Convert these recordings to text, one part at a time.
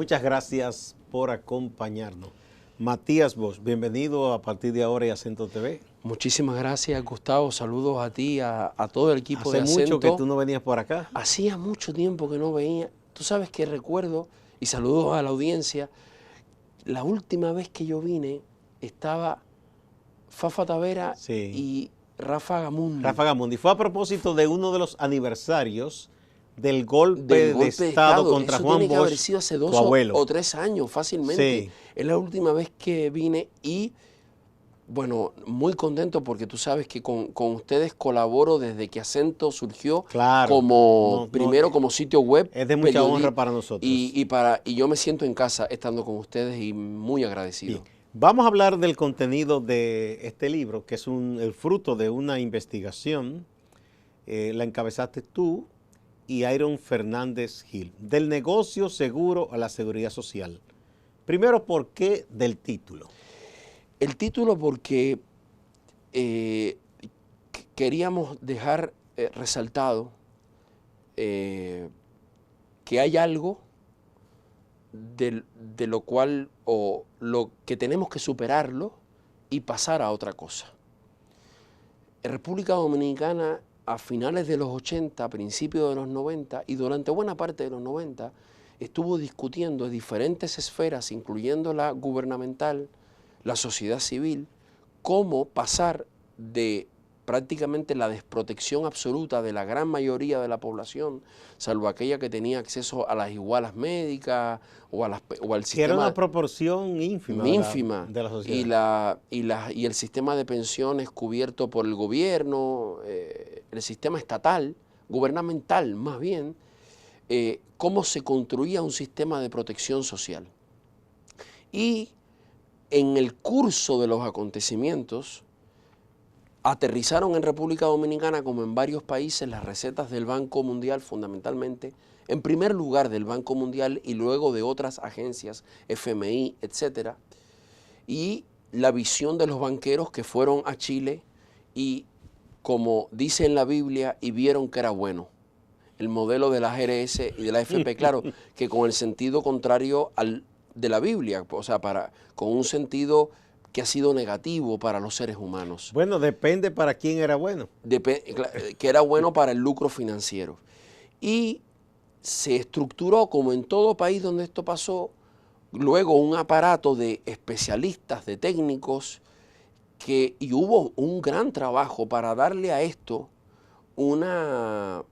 Muchas gracias por acompañarnos. Matías Bosch, bienvenido a partir de ahora y Acento TV. Muchísimas gracias, Gustavo. Saludos a ti, a todo el equipo de Acento. ¿Hace mucho que tú no venías por acá? Hacía mucho tiempo que no venía. Tú sabes que recuerdo, y saludos a la audiencia, la última vez que yo vine estaba Fafa Tavera y Rafa Gamundi. Rafa Gamundi. Fue a propósito de uno de los aniversarios del golpe de Estado contra Juan Bosch. Eso tiene que haber sido hace 2 o 3 años fácilmente. Sí. Es la última vez que vine y, bueno, muy contento porque tú sabes que con ustedes colaboro desde que Acento surgió, claro, primero como sitio web. Es de mucha honra para nosotros. Y yo me siento en casa estando con ustedes y muy agradecido. Sí. Vamos a hablar del contenido de este libro, que es el fruto de una investigación. La encabezaste tú y Iron Fernández Gil, del negocio seguro a la seguridad social. Primero, ¿por qué del título? El título porque queríamos dejar resaltado que hay algo de lo cual o lo que tenemos que superarlo y pasar a otra cosa. En República Dominicana, a finales de los 80, principios de los 90 y durante buena parte de los 90, estuvo discutiendo en diferentes esferas, incluyendo la gubernamental, la sociedad civil, cómo pasar de prácticamente la desprotección absoluta de la gran mayoría de la población, salvo aquella que tenía acceso a las igualas médicas o al sistema. Era una proporción ínfima de la sociedad. Y el sistema de pensiones cubierto por el gobierno, el sistema estatal, gubernamental más bien, cómo se construía un sistema de protección social. Y en el curso de los acontecimientos, aterrizaron en República Dominicana, como en varios países, las recetas del Banco Mundial, fundamentalmente, en primer lugar del Banco Mundial y luego de otras agencias, FMI, etcétera, y la visión de los banqueros que fueron a Chile y, como dice en la Biblia, y vieron que era bueno. El modelo de la GRS y de la AFP, claro, que con el sentido contrario al de la Biblia, o sea, con un sentido que ha sido negativo para los seres humanos. Bueno, depende para quién era bueno. Que era bueno para el lucro financiero. Y se estructuró, como en todo país donde esto pasó, luego un aparato de especialistas, de técnicos, y hubo un gran trabajo para darle a esto una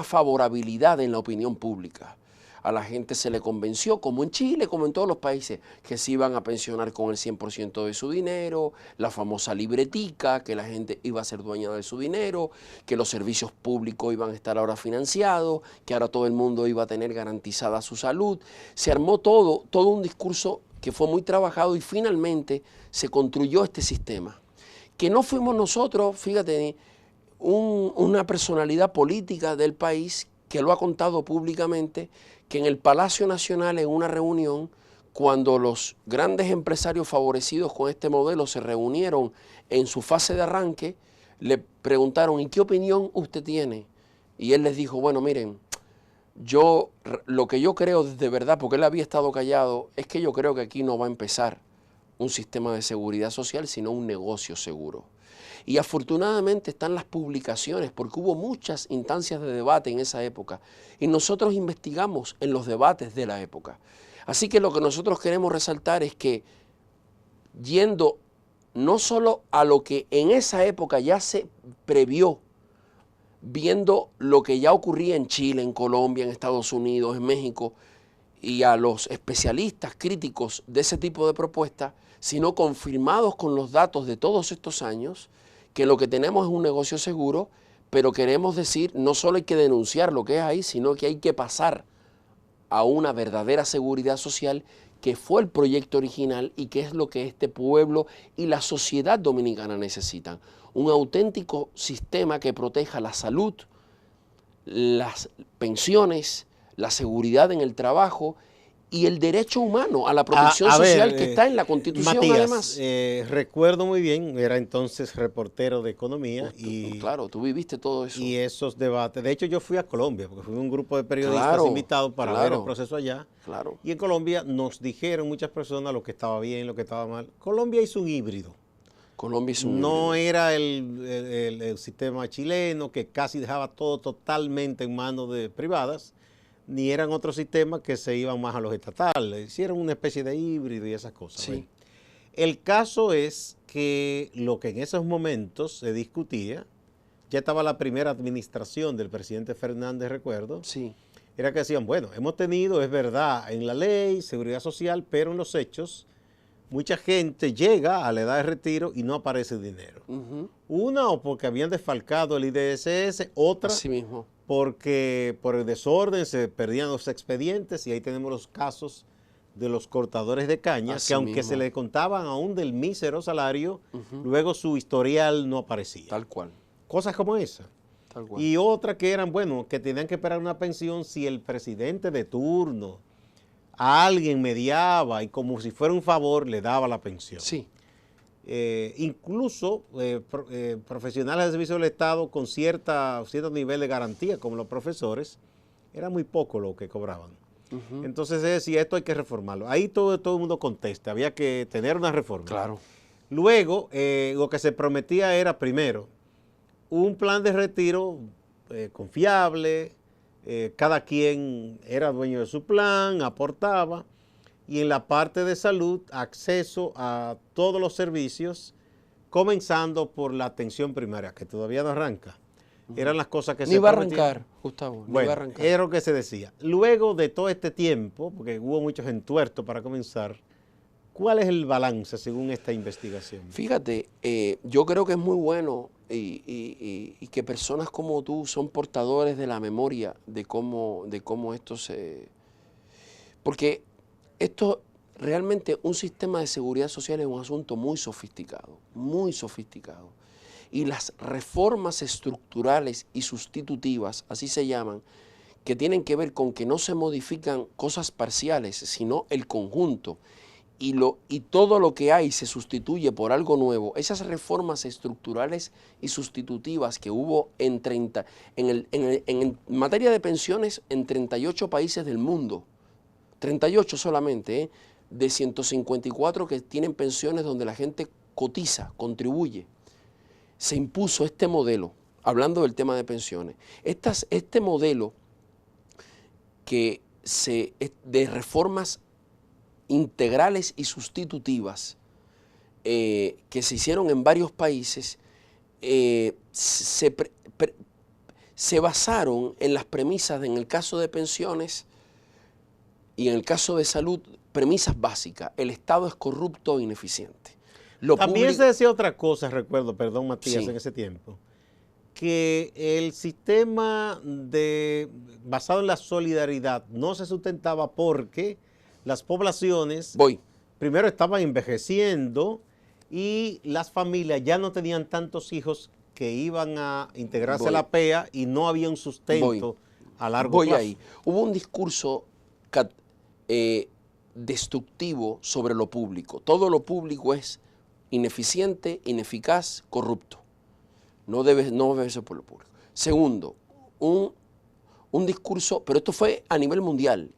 favorabilidad en la opinión pública. A la gente se le convenció, como en Chile, como en todos los países, que se iban a pensionar con el 100% de su dinero, la famosa libretica, que la gente iba a ser dueña de su dinero, que los servicios públicos iban a estar ahora financiados, que ahora todo el mundo iba a tener garantizada su salud. Se armó todo un discurso que fue muy trabajado y finalmente se construyó este sistema. Que no fuimos nosotros, fíjate, una personalidad política del país que lo ha contado públicamente, que en el Palacio Nacional, en una reunión, cuando los grandes empresarios favorecidos con este modelo se reunieron en su fase de arranque, le preguntaron, ¿y qué opinión usted tiene? Y él les dijo, bueno, miren, lo que yo creo de verdad, porque él había estado callado, es que yo creo que aquí no va a empezar un sistema de seguridad social, sino un negocio seguro. Y afortunadamente están las publicaciones, porque hubo muchas instancias de debate en esa época, y nosotros investigamos en los debates de la época. Así que lo que nosotros queremos resaltar es que, yendo no solo a lo que en esa época ya se previó, viendo lo que ya ocurría en Chile, en Colombia, en Estados Unidos, en México, y a los especialistas críticos de ese tipo de propuestas, sino confirmados con los datos de todos estos años, que lo que tenemos es un negocio seguro, pero queremos decir, no solo hay que denunciar lo que es ahí, sino que hay que pasar a una verdadera seguridad social, que fue el proyecto original y que es lo que este pueblo y la sociedad dominicana necesitan. Un auténtico sistema que proteja la salud, las pensiones, la seguridad en el trabajo y el derecho humano a la protección social que está en la Constitución, Matías, además. Recuerdo muy bien, era entonces reportero de economía Claro, tú viviste todo eso. y esos debates. De hecho, yo fui a Colombia, porque fui un grupo de periodistas invitados para ver el proceso allá. Claro. Y en Colombia nos dijeron muchas personas lo que estaba bien, lo que estaba mal. Colombia hizo un híbrido. Colombia hizo un No híbrido. era el sistema chileno, que casi dejaba todo totalmente en manos de privadas, ni eran otros sistemas que se iban más a los estatales. Hicieron una especie de híbrido y esas cosas. Sí. ¿Ven? El caso es que lo que en esos momentos se discutía, ya estaba la primera administración del presidente Fernández, recuerdo, Sí. era que decían, bueno, hemos tenido, es verdad, en la ley, seguridad social, pero en los hechos, mucha gente llega a la edad de retiro y no aparece dinero. Una, o porque habían desfalcado el IDSS, otra, así mismo, porque por el desorden se perdían los expedientes, y ahí tenemos los casos de los cortadores de caña, así que aunque mismo. se le contaban aún del mísero salario, luego su historial no aparecía. Tal cual. Cosas como esa. Tal cual. Y otra que eran, bueno, que tenían que esperar una pensión si el presidente de turno a alguien mediaba y como si fuera un favor le daba la pensión. Sí. Incluso profesionales de servicio del Estado con cierto nivel de garantía, como los profesores, era muy poco lo que cobraban. Entonces se decía, esto hay que reformarlo. Ahí todo el mundo contesta, había que tener una reforma. Claro. Luego, lo que se prometía era, primero, un plan de retiro confiable, cada quien era dueño de su plan, aportaba, y en la parte de salud, acceso a todos los servicios, comenzando por la atención primaria, que todavía no arranca. Eran las cosas que Ni se va a prometían. arrancar, Gustavo. Ni Bueno, va a arrancar. era lo que se decía. Luego de todo este tiempo, porque hubo muchos entuertos para comenzar, ¿cuál es el balance según esta investigación? Fíjate, yo creo que es muy bueno y que personas como tú son portadores de la memoria de cómo esto se... Porque esto realmente, un sistema de seguridad social es un asunto muy sofisticado, muy sofisticado. Y las reformas estructurales y sustitutivas, así se llaman, que tienen que ver con que no se modifican cosas parciales, sino el conjunto, y todo lo que hay se sustituye por algo nuevo. Esas reformas estructurales y sustitutivas que hubo en materia de pensiones en 38 países del mundo, 38 solamente, de 154 que tienen pensiones donde la gente cotiza, contribuye. Se impuso este modelo, hablando del tema de pensiones. Este modelo de reformas integrales y sustitutivas que se hicieron en varios países se basaron en las premisas, en el caso de pensiones y en el caso de salud, premisas básicas. El Estado es corrupto e ineficiente. También se decía otra cosa, recuerdo, perdón Matías, Sí. en ese tiempo, que el sistema basado en la solidaridad no se sustentaba porque las poblaciones primero estaban envejeciendo y las familias ya no tenían tantos hijos que iban a integrarse a la PEA y no había un sustento a largo plazo. Ahí. Hubo un discurso destructivo sobre lo público. Todo lo público es ineficiente, ineficaz, corrupto. No debe ser por lo público. Segundo, un discurso, pero esto fue a nivel mundial,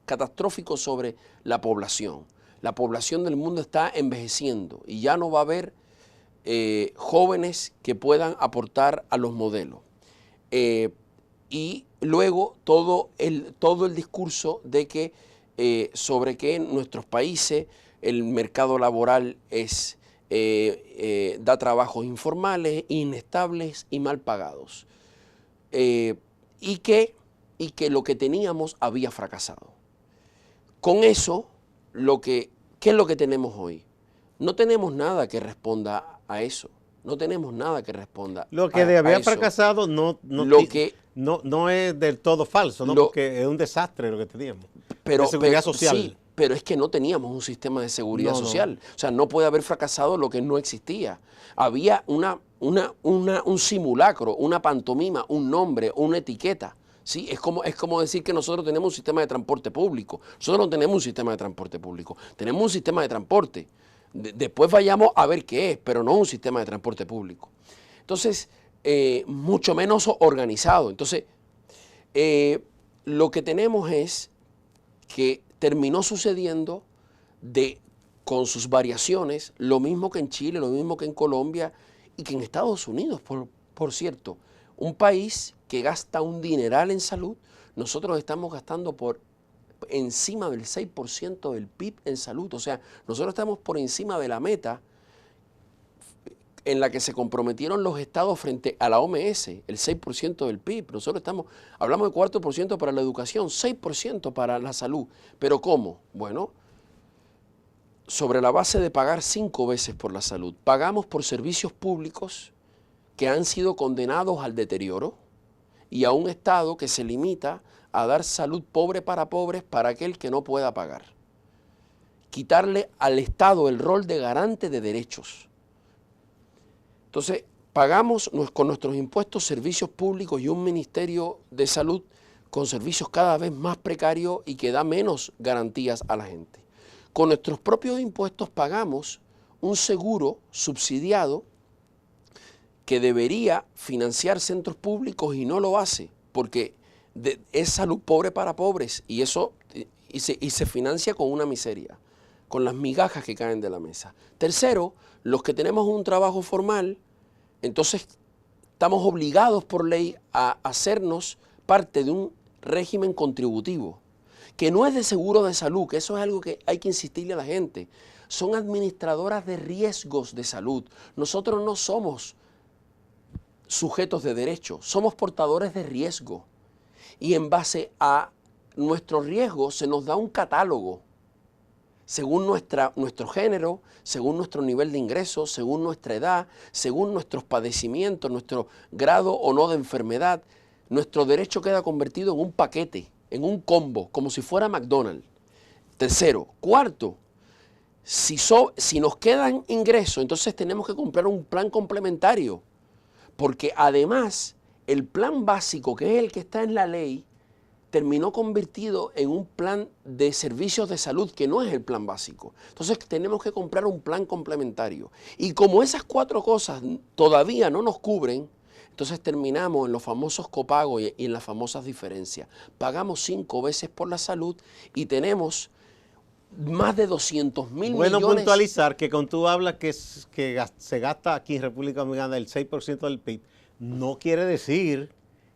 catastrófico sobre la población. La población del mundo está envejeciendo y ya no va a haber jóvenes que puedan aportar a los modelos. Y luego todo el discurso de que sobre que en nuestros países el mercado laboral da trabajos informales, inestables y mal pagados. Y que lo que teníamos había fracasado. Con eso, ¿qué es lo que tenemos hoy? No tenemos nada que responda a eso. No tenemos nada que responda Lo que había fracasado no es del todo falso, ¿no? Porque es un desastre lo que teníamos. Pero, de seguridad social. Sí, pero es que no teníamos un sistema de seguridad social. O sea, no puede haber fracasado lo que no existía. Había un simulacro, una pantomima, un nombre, una etiqueta. ¿sí? Es como decir que nosotros tenemos un sistema de transporte público. Nosotros no tenemos un sistema de transporte público, tenemos un sistema de transporte. Después vayamos a ver qué es, pero no un sistema de transporte público. Entonces, mucho menos organizado. Entonces, lo que tenemos es que terminó sucediendo con sus variaciones, lo mismo que en Chile, lo mismo que en Colombia y que en Estados Unidos, por cierto. Un país que gasta un dineral en salud, nosotros estamos gastando por encima del 6% del PIB en salud. O sea, nosotros estamos por encima de la meta en la que se comprometieron los estados frente a la OMS, el 6% del PIB. Nosotros hablamos de 4% para la educación, 6% para la salud. ¿Pero cómo? Bueno, sobre la base de pagar 5 veces por la salud. Pagamos por servicios públicos que han sido condenados al deterioro y a un Estado que se limita a dar salud pobre para pobres para aquel que no pueda pagar. Quitarle al Estado el rol de garante de derechos. Entonces, pagamos con nuestros impuestos servicios públicos y un Ministerio de Salud con servicios cada vez más precarios y que da menos garantías a la gente. Con nuestros propios impuestos pagamos un seguro subsidiado que debería financiar centros públicos y no lo hace, porque es salud pobre para pobres y se financia con una miseria, con las migajas que caen de la mesa. Tercero, los que tenemos un trabajo formal, entonces estamos obligados por ley a hacernos parte de un régimen contributivo, que no es de seguro de salud, que eso es algo que hay que insistirle a la gente. Son administradoras de riesgos de salud. Nosotros no somos sujetos de derecho, somos portadores de riesgo. Y en base a nuestro riesgo se nos da un catálogo, según nuestro género, según nuestro nivel de ingreso, según nuestra edad, según nuestros padecimientos, nuestro grado o no de enfermedad. Nuestro derecho queda convertido en un paquete, en un combo, como si fuera McDonald's. Tercero. Cuarto, si nos quedan ingresos, entonces tenemos que comprar un plan complementario, porque además el plan básico, que es el que está en la ley, terminó convertido en un plan de servicios de salud que no es el plan básico. Entonces tenemos que comprar un plan complementario. Y como esas 4 cosas todavía no nos cubren, entonces terminamos en los famosos copagos y en las famosas diferencias. Pagamos 5 veces por la salud y tenemos más de 200.000 millones. Bueno, puntualizar que cuando tú hablas que se gasta aquí en República Dominicana el 6% del PIB, no quiere decir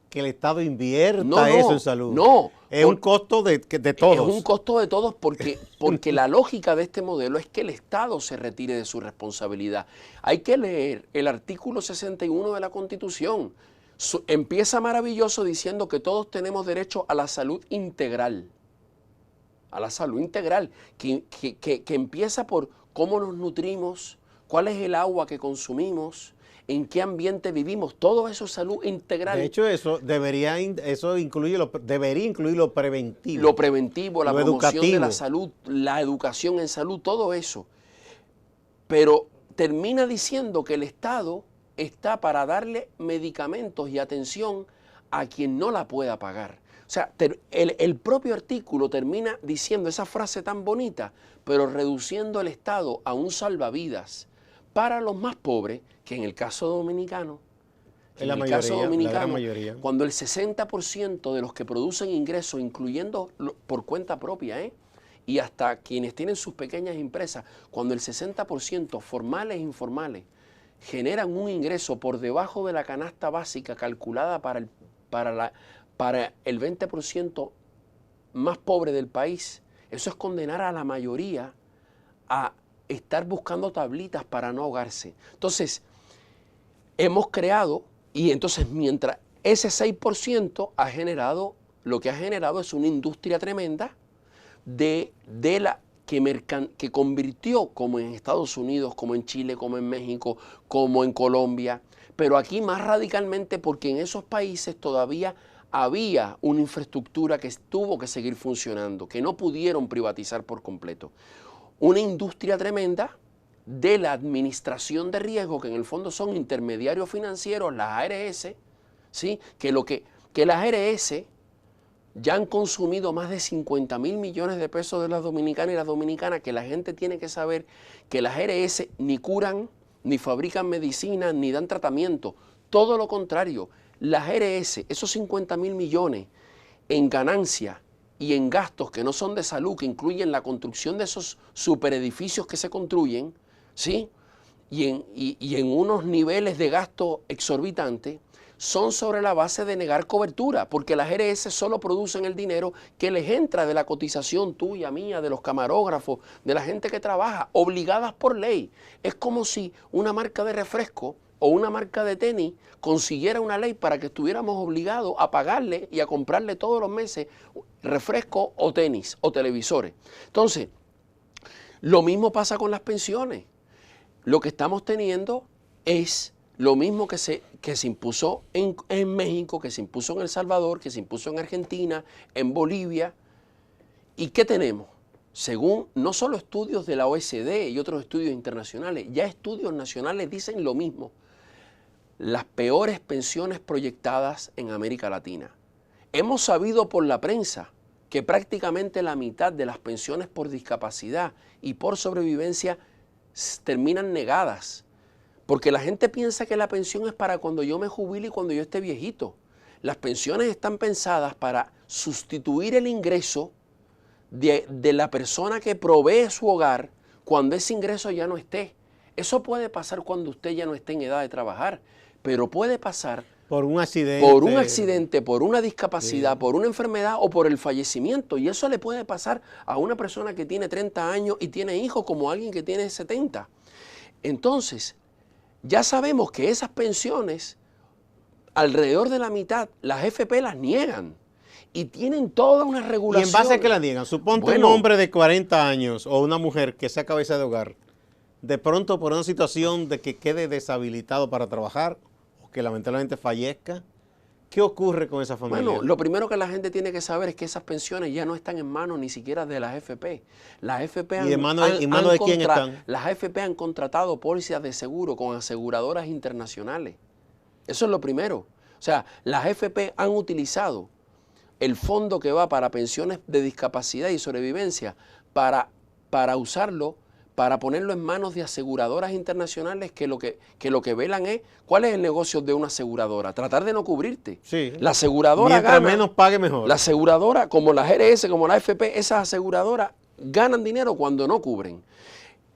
que el Estado invierta eso en salud. No. Es un costo de todos. Es un costo de todos porque la lógica de este modelo es que el Estado se retire de su responsabilidad. Hay que leer el artículo 61 de la Constitución. Empieza maravilloso diciendo que todos tenemos derecho a la salud integral. A la salud integral, que empieza por cómo nos nutrimos, cuál es el agua que consumimos, en qué ambiente vivimos, todo eso es salud integral. De hecho, eso debería incluir lo preventivo. Lo preventivo, la promoción educativo de la salud, la educación en salud, todo eso. Pero termina diciendo que el Estado está para darle medicamentos y atención a quien no la pueda pagar. O sea, el propio artículo termina diciendo esa frase tan bonita, pero reduciendo el Estado a un salvavidas para los más pobres, que en el caso dominicano, cuando el 60% de los que producen ingresos, incluyendo por cuenta propia, y hasta quienes tienen sus pequeñas empresas, cuando el 60% formales e informales generan un ingreso por debajo de la canasta básica calculada para el 20% más pobre del país, eso es condenar a la mayoría a estar buscando tablitas para no ahogarse. Entonces, hemos creado, y entonces mientras ese 6% ha generado, lo que ha generado es una industria tremenda que convirtió, como en Estados Unidos, como en Chile, como en México, como en Colombia, pero aquí más radicalmente porque en esos países todavía había una infraestructura que tuvo que seguir funcionando, que no pudieron privatizar por completo. Una industria tremenda de la administración de riesgo, que en el fondo son intermediarios financieros, las ARS, ¿sí? que las ARS ya han consumido más de 50.000 millones de pesos de las dominicanas y las dominicanas, que la gente tiene que saber que las ARS ni curan, ni fabrican medicina, ni dan tratamiento. Todo lo contrario, las ARS, esos 50.000 millones en ganancia y en gastos que no son de salud, que incluyen la construcción de esos superedificios que se construyen, ¿sí? Y en unos niveles de gasto exorbitantes, son sobre la base de negar cobertura, porque las ARS solo producen el dinero que les entra de la cotización tuya, mía, de los camarógrafos, de la gente que trabaja, obligadas por ley. Es como si una marca de refresco o una marca de tenis consiguiera una ley para que estuviéramos obligados a pagarle y a comprarle todos los meses refresco o tenis o televisores. Entonces, lo mismo pasa con las pensiones. Lo que estamos teniendo es lo mismo que se impuso en México, que se impuso en El Salvador, que se impuso en Argentina, en Bolivia. ¿Y qué tenemos? Según no solo estudios de la OECD y otros estudios internacionales, ya estudios nacionales dicen lo mismo. Las peores pensiones proyectadas en América Latina. Hemos sabido por la prensa que prácticamente la mitad de las pensiones por discapacidad y por sobrevivencia terminan negadas. Porque la gente piensa que la pensión es para cuando yo me jubile y cuando yo esté viejito. Las pensiones están pensadas para sustituir el ingreso de la persona que provee su hogar cuando ese ingreso ya no esté. Eso puede pasar cuando usted ya no esté en edad de trabajar, pero puede pasar por un accidente, por una discapacidad, sí, por una enfermedad o por el fallecimiento. Y eso le puede pasar a una persona que tiene 30 años y tiene hijos, como a alguien que tiene 70. Entonces, ya sabemos que esas pensiones, alrededor de la mitad, las FP las niegan. Y tienen toda una regulación. ¿Y en base a qué la niegan? Suponte un hombre de 40 años o una mujer que sea cabeza de hogar, de pronto por una situación de que quede deshabilitado para trabajar o que lamentablemente fallezca, ¿qué ocurre con esa familia? Bueno, lo primero que la gente tiene que saber es que esas pensiones ya no están en manos ni siquiera de las FP. Las FP ¿Y en manos de quién están? Las FP han contratado pólizas de seguro con aseguradoras internacionales. Eso es lo primero. O sea, las FP han utilizado el fondo que va para pensiones de discapacidad y sobrevivencia para usarlo, para ponerlo en manos de aseguradoras internacionales que lo que velan es cuál es el negocio de una aseguradora, tratar de no cubrirte. Sí. La aseguradora mientras gana, menos pague mejor. La aseguradora, como la GRS, como la AFP, esas aseguradoras ganan dinero cuando no cubren.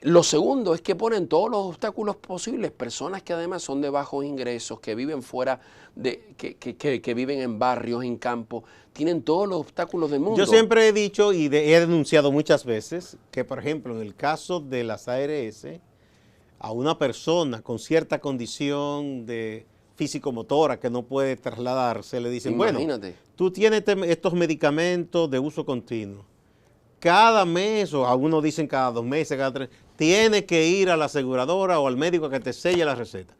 Lo segundo es que ponen todos los obstáculos posibles, personas que además son de bajos ingresos, que viven fuera, que viven en barrios, en campos, tienen todos los obstáculos del mundo. Yo siempre he dicho y he denunciado muchas veces que, por ejemplo, en el caso de las ARS, a una persona con cierta condición de físico-motora que no puede trasladarse, le dicen, imagínate, bueno, tú tienes estos medicamentos de uso continuo. Cada mes, o algunos dicen cada 2 meses, cada 3, tienes que ir a la aseguradora o al médico que te selle la receta.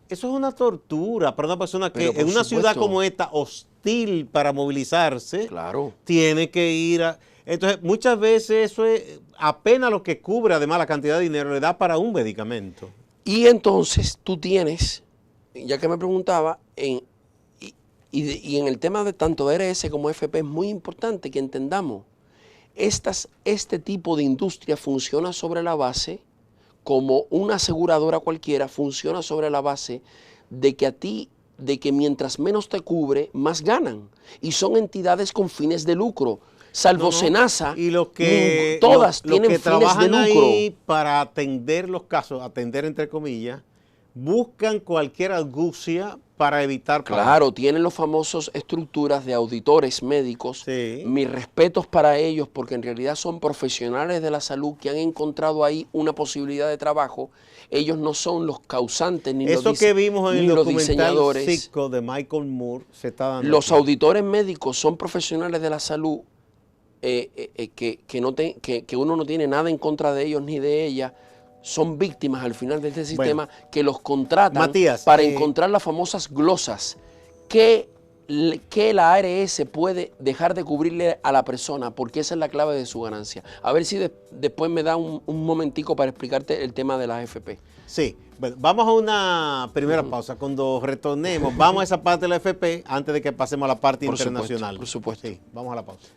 Eso es una tortura para una persona que en una ciudad como esta, hostil para movilizarse, claro, tiene que ir a... Entonces, muchas veces eso es apenas lo que cubre, además la cantidad de dinero, le da para un medicamento. Y entonces tú tienes, ya que me preguntaba, y en el tema de tanto ARS como FP es muy importante que entendamos. Este tipo de industria funciona sobre la base, como una aseguradora cualquiera, funciona sobre la base de que mientras menos te cubre, más ganan. Y son entidades con fines de lucro, salvo Senasa, y todas tienen que fines de lucro. Ahí para atender los casos, atender entre comillas, buscan cualquier argucia para evitar pagar. Claro, tienen los famosos estructuras de auditores médicos. Sí. Mis respetos para ellos, porque en realidad son profesionales de la salud que han encontrado ahí una posibilidad de trabajo. Ellos no son los causantes ni eso los que vimos en el documental diseñadores. Psico de Michael Moore se está dando. Los auditores médicos son profesionales de la salud que uno no tiene nada en contra de ellos ni de ellas. Son víctimas al final de este sistema, que los contratan, Matías, para encontrar las famosas glosas que que la ARS puede dejar de cubrirle a la persona, porque esa es la clave de su ganancia. A ver si después me da un momentico para explicarte el tema de las AFP. Sí, bueno, vamos a una primera pausa. Cuando retornemos, vamos a esa parte de la AFP antes de que pasemos a la parte internacional. Por supuesto. Sí, vamos a la pausa.